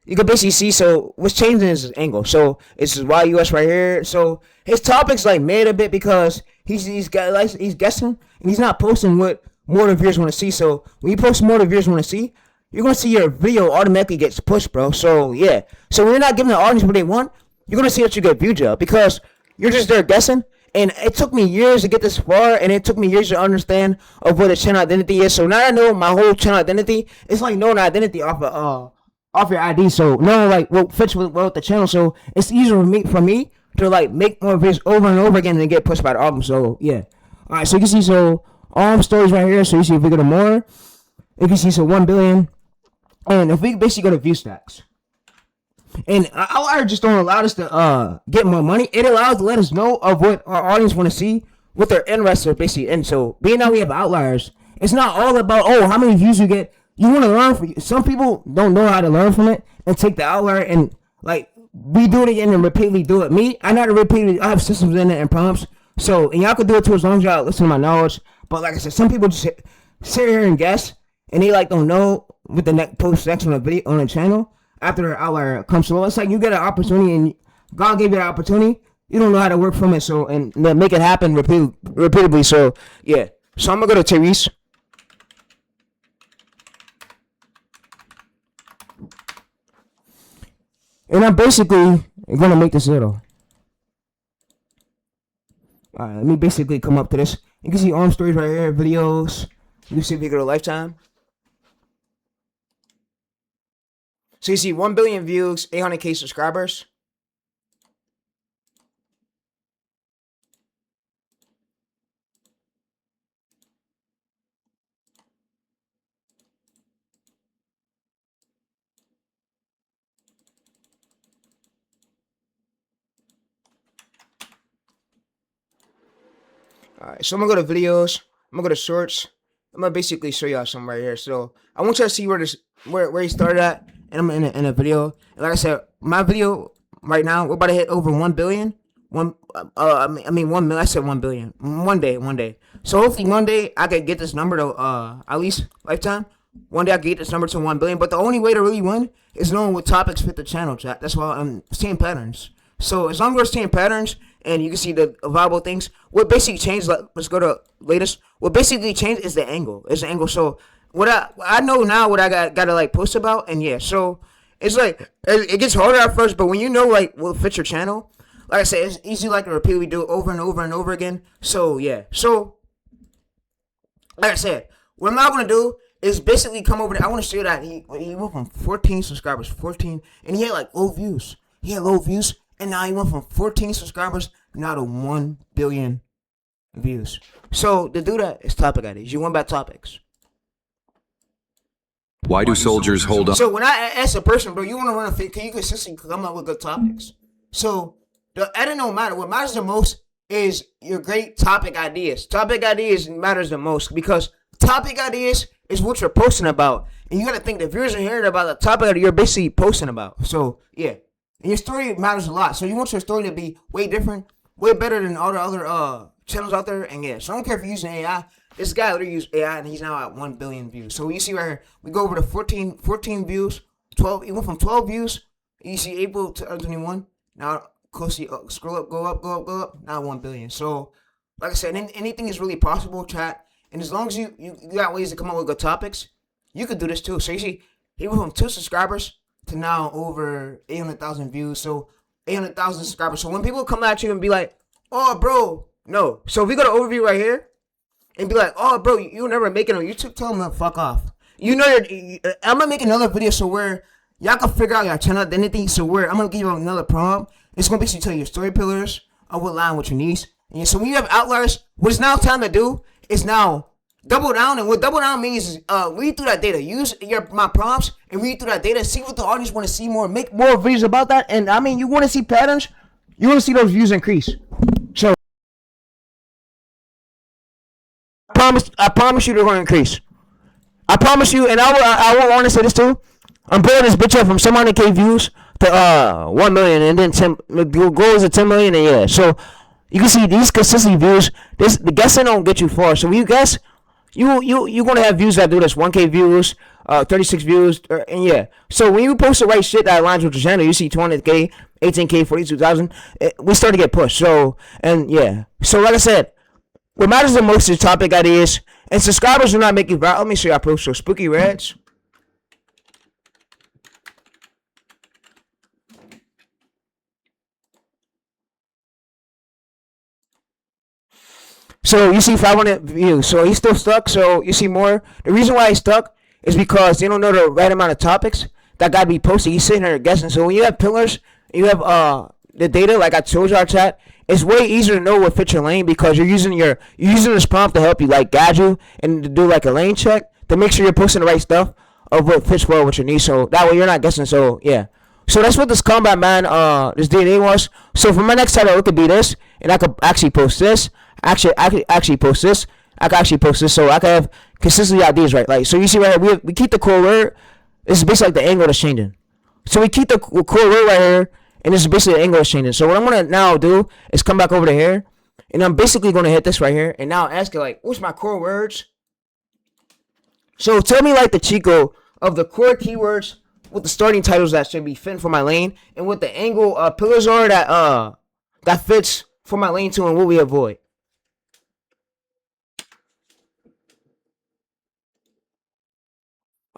you can basically see, so what's changing is his angle. So it's his YUS right here. So his topic's like made a bit because he's guessing and he's not posting what more the viewers want to see. So when you post more the viewers want to see, you're gonna see your video automatically gets pushed, bro. So yeah. So when you're not giving the audience what they want, you're gonna see that you get view job because you're just there guessing. And it took me years to get this far, and it took me years to understand of what a channel identity is. So now I know my whole channel identity. It's like knowing identity off your ID. So knowing like what fits with the channel. So it's easier for me to like make more videos over and over again and get pushed by the algorithm. So yeah. All right. So you can see stories right here. So you see if we go to more, you can see 1 billion. And if we basically go to view stacks, and our just don't allow us to get more money. It allows to let us know of what our audience want to see, what their interests are basically in. So being that we have outliers, it's not all about how many views you get. You want to learn from. Some people don't know how to learn from it and take the outlier and like redo it again and repeatedly do it. Me, I know how to repeatedly. I have systems in it and prompts. So and y'all can do it too as long as y'all listen to my knowledge. But like I said, some people just sit here and guess, and they like don't know with the next post next on the video on the channel after the outlier comes. So it's like you get an opportunity and God gave you the opportunity. You don't know how to work from it, so and make it happen repeatedly. So yeah. So I'm gonna go to Therese. And I'm basically gonna make this little. Alright, let me basically come up to this. You can see Arm Stories right here, videos. You can see if you go to Lifetime. So you see 1 billion views, 800K subscribers. Alright, so I'm gonna go to videos. I'm gonna go to shorts. I'm gonna basically show y'all something right here. So I want y'all to see where he started at, and I'm in a video. And like I said, my video right now we're about to hit over 1 billion. I mean 1 million. I said 1 billion. One day. So hopefully one day I can get this number to at least Lifetime. One day I can get this number to 1 billion. But the only way to really win is knowing what topics fit the channel, chat. That's why I'm seeing patterns. So as long as we're seeing patterns and you can see the viable things, what basically changed, let's go to latest. What basically changed is the angle. So what I know now what I gotta like post about, and yeah, so it's like it gets harder at first, but when you know like what fits your channel, like I said, it's easy like to repeatedly do it over and over and over again. So yeah. So like I said, what I'm not gonna do is basically come over there. I want to show you that he went from 14 subscribers, 14, and he had like low views. And now he went from 14 subscribers now to 1 billion views. So to do that, it's topic ideas. You want about topics. Why do soldiers hold on? So when I ask a person, bro, you want to run a fit? Can you consistently come up with good topics? So the edit don't matter. What matters the most is your great topic ideas. Topic ideas matters the most because topic ideas is what you're posting about, and you got to think the viewers are hearing about the topic that you're basically posting about. So yeah. And your story matters a lot. So you want your story to be way different, way better than all the other channels out there. And yeah, so I don't care if you're using AI. This guy literally used AI and he's now at 1 billion views. So you see right here, we go over to 14 views, 12. He went from 12 views. You see April to 2021. Now closely scroll up, go up. Now 1 billion. So like I said, anything is really possible, chat. And as long as you got ways to come up with good topics, you could do this too. So you see, he went from 2 subscribers to now over 800,000 views. So 800,000 subscribers. So when people come at you and be like, "Oh, bro," no. So if we go to overview right here and be like, "Oh, bro, you'll never make it on YouTube," tell them to fuck off. You know, I'm gonna make another video so where y'all can figure out your channel identity. So where I'm gonna give you another prompt. It's gonna basically tell you your story pillars, of what line, what your niche. And so when you have outliers, what it's now time to do is now double down. And what double down means is read through that data. Use my prompts and read through that data. See what the audience want to see more. Make more videos about that. And I mean, you want to see patterns. You want to see those views increase. So I promise you they're going to increase. I promise you, and I will want to say this too. I'm building this bitch up from some 100K views to 1 million, and then 10. The goal is at 10 million, and yeah. So you can see these consistent views. The guessing don't get you far. So when you guess, you're gonna have views that do this 1K views, 36 views, and yeah. So when you post the right shit that aligns with your channel, you see 200K, 18K, 42,000. We start to get pushed. So and yeah. So like I said, what matters the most is topic ideas, and subscribers do not make you viral. Let me show you our post. So Spooky Reds. So you see 500 views. So he's still stuck. So you see more. The reason why he's stuck is because they don't know the right amount of topics that gotta be posted. He's sitting here guessing. So when you have pillars, you have the data, like I told you our chat, it's way easier to know what fits your lane because you're using this prompt to help you, like guide you and to do like a lane check to make sure you're posting the right stuff of what fits well with your needs. So that way you're not guessing. So yeah. So that's what this combat man this DNA was. So for my next title, it could be this, and I could actually post this. I could actually post this. I could actually post this. So I could have consistently ideas, right? Like so, you see right here, we keep the core word. This is basically like the angle that's changing. So we keep the core word right here, and this is basically the angle that's changing. So what I'm gonna now do is come back over to here, and I'm basically gonna hit this right here, and now ask it like, what's my core words? So tell me like the Chico of the core keywords with the starting titles that should be fitting for my lane, and what the angle pillars are that fits for my lane too, and what we avoid.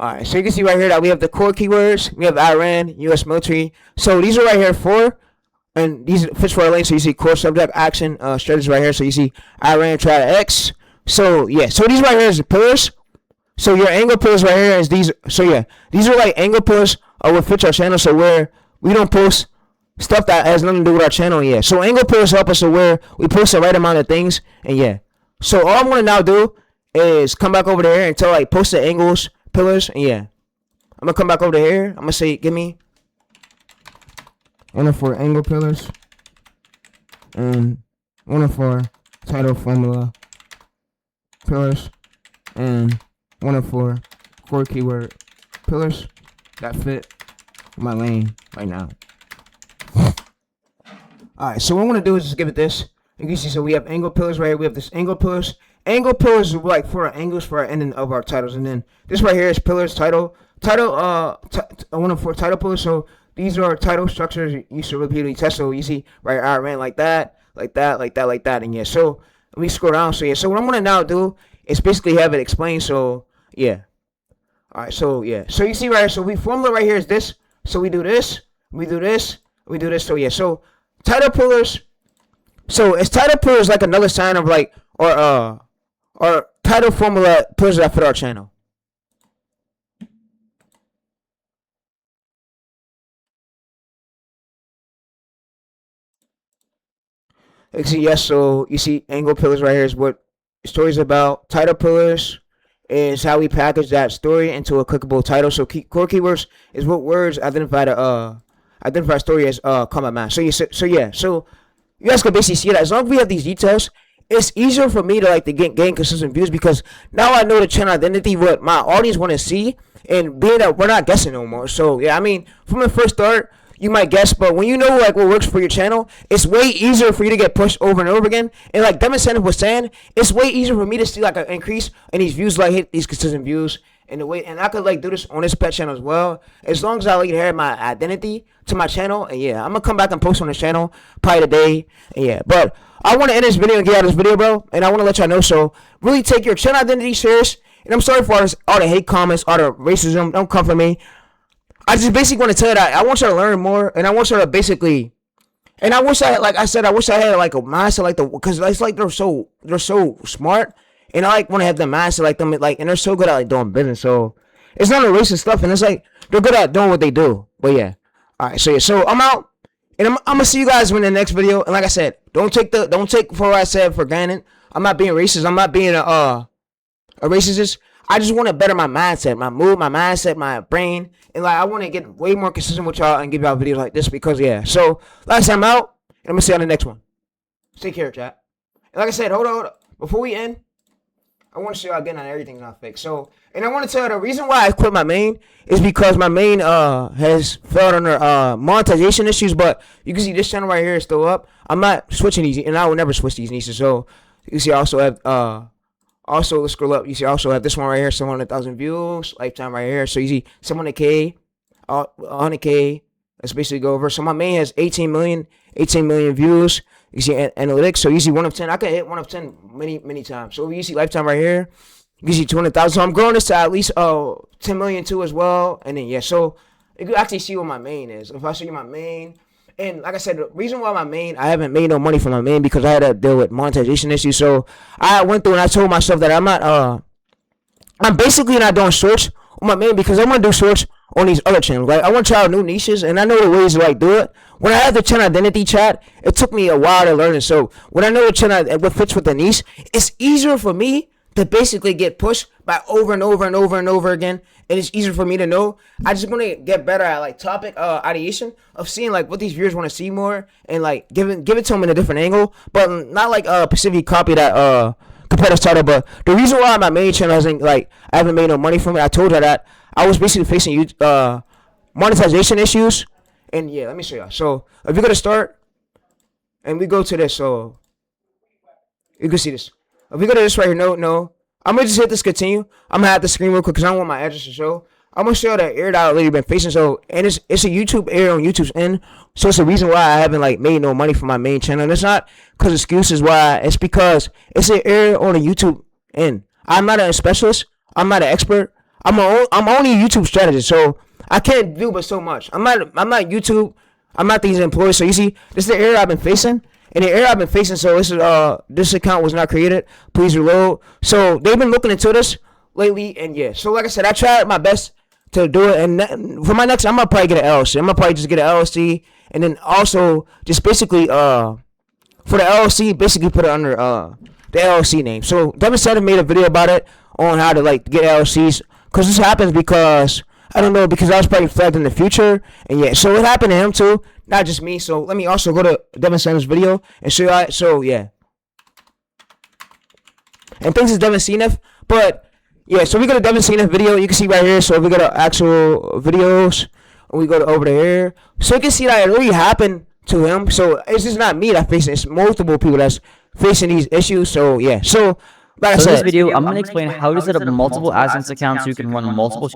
Alright, so you can see right here that we have the core keywords, we have Iran, US military. So these are right here for, and these fits for our lane. So you see core subject, action, strategies right here. So you see Iran, try to X. So yeah, so these right here is the pillars. So your angle pillars right here is these. So yeah, these are like angle pillars of what fits our channel. So where we don't post stuff that has nothing to do with our channel. Yeah, so angle pillars help us to where we post the right amount of things. And yeah, so all I'm gonna now do is come back over there until I post the angles. Pillars, and yeah, I'm gonna come back over here. I'm gonna say, give me 104 angle pillars and 104 title formula pillars and 104 core keyword pillars that fit my lane right now. Alright, so what I'm gonna do is just give it this. You can see, so we have angle pillars right here. We have this angle pillars. Angle pillars are like for our angles for our ending of our titles, and then this right here is pillars title 104 title pillars. So these are our title structures you should repeatedly test. So you see right, I ran like that, and yeah. So let me scroll down. So yeah, so what I'm gonna now do is basically have it explained. So yeah, all right. So yeah, so you see right here. So we formula right here is this. So we do this, we do this, we do this. So yeah, so title pillars. So it's title pillars like another sign of like or title formula pillars that fit our channel. You see, yes, so you see angle pillars right here is what story's about. Title pillars is how we package that story into a clickable title. So core keywords is what words identify the story as combat match. So so you guys can basically see that as long as we have these details, it's easier for me to like to gain consistent views because now I know the channel identity, what my audience want to see, and being that we're not guessing no more. So yeah, I mean, from the first start, you might guess, but when you know like what works for your channel, it's way easier for you to get pushed over and over again. And like Demonstrative was saying, it's way easier for me to see like an increase in these views, like hit these consistent views. And the way, and I could like do this on this pet channel as well, as long as I like have my identity to my channel. And yeah, I'm gonna come back and post on this channel probably today. And yeah, but I want to end this video and get out of this video, bro. And I want to let y'all know. So really take your channel identity serious. And I'm sorry for all the hate comments, all the racism. Don't come for me. I just basically want to tell you that I want you to learn more, and I want you to basically, and I wish I had, like I said, I wish I had like a mindset like because it's like they're so smart, and I like want to have the mindset like them, like, and they're so good at like doing business. So it's not a racist stuff, and it's like they're good at doing what they do. But yeah, all right. So yeah, so I'm out, and I'm gonna see you guys in the next video. And like I said, don't take for what I said for granted. I'm not being racist. I'm not being a racist. I just want to better my mindset, my mood, my mindset, my brain, and like I want to get way more consistent with y'all and give y'all videos like this because yeah. So like I said, I'm out, and I'm gonna see you on the next one. Take care, chat. And like I said, hold on. Before we end, I want to show y'all again on everything not fixed. So, and I want to tell you the reason why I quit my main is because my main has failed under monetization issues. But you can see this channel right here is still up. I'm not switching these, and I will never switch these niches. So you see, I also have also, let's scroll up. You see, I also have this one right here, 700,000 views, lifetime right here. So you see, 700K, 100K. Let's basically go over. So my main has 18 million views. You see analytics. So you see 1 of 10. I could hit 1 of 10 many times. So you see lifetime right here. You see 200,000. So I'm growing this to at least 10 million too as well. And then yeah, so you can actually see what my main is. If I show you my main. And like I said, the reason why my main, I haven't made no money from my main because I had to deal with monetization issues. So I went through and I told myself that I'm basically not doing shorts on my main because I want to do shorts on these other channels. Like I want to try out new niches, and I know the ways to like do it. When I had the channel identity chat, it took me a while to learn it. So when I know the channel what fits with the niche, it's easier for me to basically get pushed by over and over and over and over again, and it's easier for me to know. I just want to get better at like topic ideation of seeing like what these viewers want to see more, and like give it to them in a different angle, but not like specific copy that competitive title. But the reason why my main channel hasn't like I haven't made no money from it, I told her that I was basically facing monetization issues, and yeah, let me show y'all. So if you're gonna start, and we go to this, so you can see this. If we go to this right here, no, I'm gonna just hit this continue. I'm gonna have to screen real quick because I don't want my address to show. I'm gonna show the error that I've already been facing. So, and it's a YouTube error on YouTube's end. So it's the reason why I haven't like made no money from my main channel. And it's not because excuses why. It's because it's an error on the YouTube end. I'm not a specialist. I'm not an expert. I'm only a YouTube strategist. So I can't do but so much. I'm not YouTube. I'm not these employees. So you see, this is the error I've been facing. And the error I've been facing, so this account was not created. Please reload. So they've been looking into this lately, and yeah. So like I said, I tried my best to do it, and for my next, I'm gonna probably get an LLC. I'm gonna probably just get an LLC, and then also just basically for the LLC, basically put it under the LLC name. So Devin said made a video about it on how to like get LLCs, because this happens because I don't know, because I was probably flagged in the future, and yeah, so it happened to him too, not just me. So let me also go to Devin Sanders' video and show you. So yeah, and thanks to Devin Senef, but yeah, so we go to Devin Senef video. You can see right here. So if we go to actual videos, we go to over to here, so you can see that it really happened to him. So it's just not me that facing; it's multiple people that's facing these issues. So yeah, so like I said, in this video, I'm going to explain how to set up multiple AdSense accounts so you can run multiple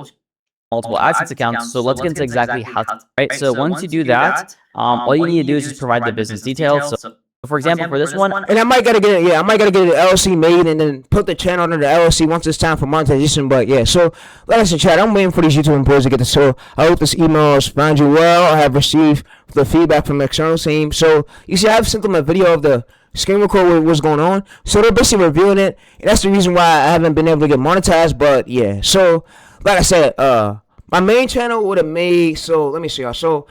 AdSense accounts. So let's get into exactly how to, right? So once you do that, all you need to do is just provide the business details. So for example, for this one, and I might gotta get it. Yeah, I might gotta get the LLC made and then put the channel under the LLC once it's time for monetization. But yeah, so like I said, chat, I'm waiting for these YouTube employees to get this. So I hope this email has found you well. I have received the feedback from the external team. So you see, I have sent them a video of the screen record with what's going on. So they're basically reviewing it, and that's the reason why I haven't been able to get monetized. But yeah, so like I said, my main channel would have made, so let me see y'all. So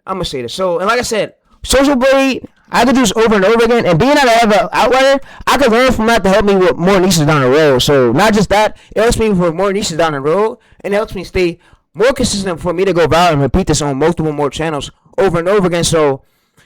I'm gonna say this. So, and like I said, Social Blade, I could do this over and over again. And being that I have an outlier, I could learn from that to help me with more niches down the road. So not just that, it helps me with more niches down the road, and it helps me stay more consistent for me to go viral and repeat this on multiple more channels over and over again. So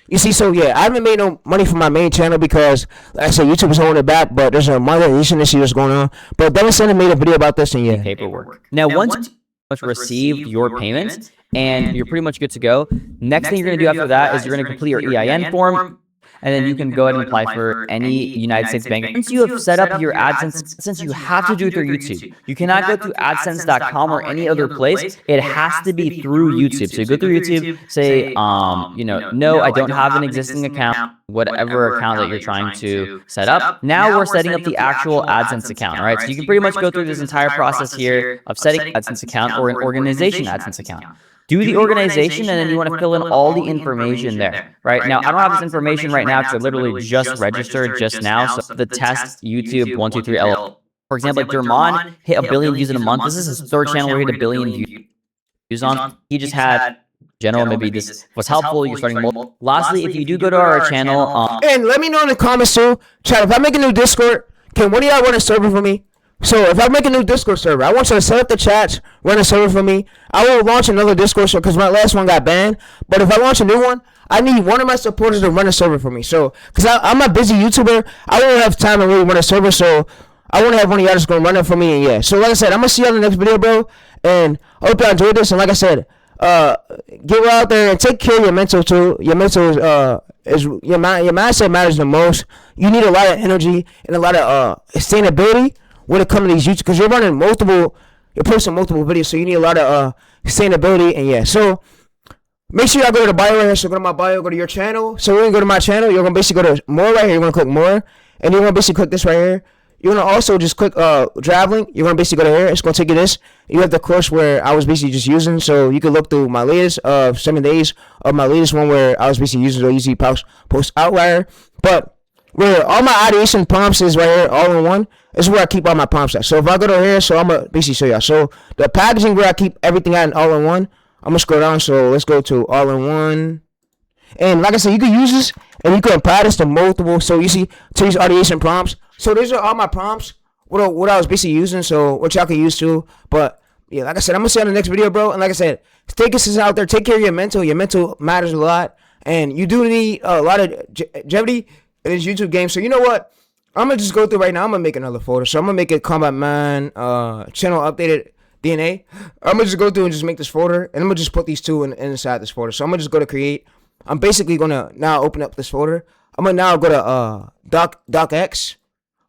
you see, so yeah, I haven't made no money from my main channel because, like I said, YouTube is holding it back, but there's a monetization issue that's going on. But Devin Sender made a video about this, and yeah. Paperwork. Now, once you received your payment and you're pretty much good to go, next thing you're going to do after that is you're going to complete your EIN form, and then you can go ahead and apply for any United States bank. Once you have set up your AdSense, you have to do it through YouTube. You cannot go to AdSense.com or any other place. It has to be through YouTube. So you go through YouTube, say, you know, no, I don't have an existing account, whatever account that you're trying to set up. Now we're setting up the actual AdSense account, all right? So you can pretty much go through this entire process here of setting an AdSense account or an organization AdSense account. do the organization, and then you want to fill in all the information there, right? Now, I don't have this information right now because I literally just registered just now. So the test YouTube 123 L, for example, like Dermon hit 1 billion views in a month. This is his third channel where he hit 1 billion views on. He just had general, maybe this was helpful. You're starting multiple. Lastly, if you do go to our channel, and let me know in the comments too, chat. If I make a new Discord, can one of y'all run a server for me? So if I make a new Discord server, I want you to set up the chats, run a server for me. I will launch another Discord server because my last one got banned. But if I launch a new one, I need one of my supporters to run a server for me. So, because I'm a busy YouTuber, I won't have time to really run a server. So I want to have one of y'all that's going to run it for me. And yeah, so like I said, I'm going to see y'all in the next video, bro. And I hope y'all enjoyed this. And like I said, get out there and take care of your mental too. Your mental is your mindset matters the most. You need a lot of energy and a lot of sustainability when it comes to these YouTube, because you're posting multiple videos, so you need a lot of sustainability. And yeah, so make sure y'all go to the bio right here. So go to my bio, go to your channel. So when you go to my channel, you're gonna basically go to more right here. You're gonna click more, and you're gonna basically click this right here. You're gonna also just click drive link. You're gonna basically go to here. It's gonna take you this. You have the course where I was basically just using, so you can look through my latest 7 days of my latest one where I was basically using the easy post outlier. But where all my ideation prompts is right here, all in one. This is where I keep all my prompts at. So if I go to here, so I'm gonna basically show y'all. So the packaging where I keep everything at all in one. I'm gonna scroll down. So let's go to all in one. And like I said, you can use this and you can apply this to multiple. So you see, to these ideation prompts. So these are all my prompts. What I was basically using. So what y'all can use too. But yeah, like I said, I'm gonna see you in the next video, bro. And like I said, stay consistent out there. Take care of your mental. Your mental matters a lot, and you do need a lot of longevity in this YouTube game. So you know what? I'm gonna just go through right now. I'm gonna make another folder. So I'm gonna make it Combat Man channel updated DNA. I'm gonna just go through and just make this folder, and I'm gonna just put these two inside this folder. So I'm gonna just go to create. I'm basically gonna now open up this folder. I'm gonna now go to docx.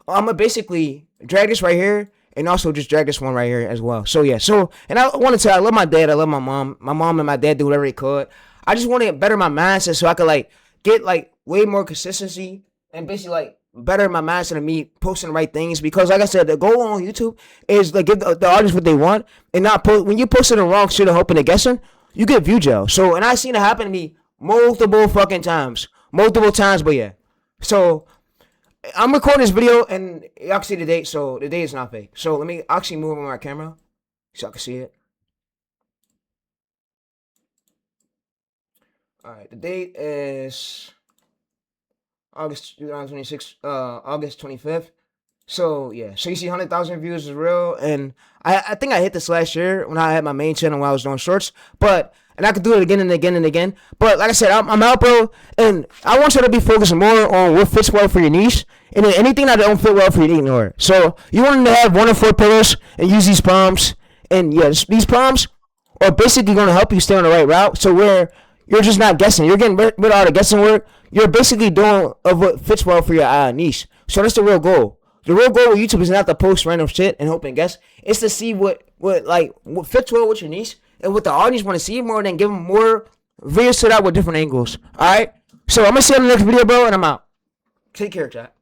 I'm gonna basically drag this right here, and also just drag this one right here as well. So yeah. So, and I want to tell you, I love my dad. I love my mom. My mom and my dad do whatever they could. I just want to better my mindset so I could like get like way more consistency and basically like better my mindset of me posting the right things, because like I said, the goal on YouTube is like give the audience what they want and not post. When you posting the wrong shit and hoping and guessing, you get view jail. So, and I seen it happen to me multiple times. But yeah, so I'm recording this video and y'all can see the date. So the date is not fake. So let me actually move on my camera so I can see it. All right, the date is August 2026, August 25th. So yeah, so you see 100,000 views is real, and I think I hit this last year when I had my main channel when I was doing shorts, and I could do it again and again and again. But like I said, I'm out, bro, and I want you to be focused more on what fits well for your niche, and then anything that don't fit well for you to ignore it. So you want to have 1 or 4 pillars and use these prompts, and yes, these prompts are basically going to help you stay on the right route. So where you're just not guessing, you're getting rid of all the guessing work. You're basically doing of what fits well for your niche. So that's the real goal. The real goal with YouTube is not to post random shit and hope and guess. It's to see what fits well with your niche and what the audience want to see more, than give them more videos to that with different angles. All right. So I'm gonna see you in the next video, bro, and I'm out. Take care, chat.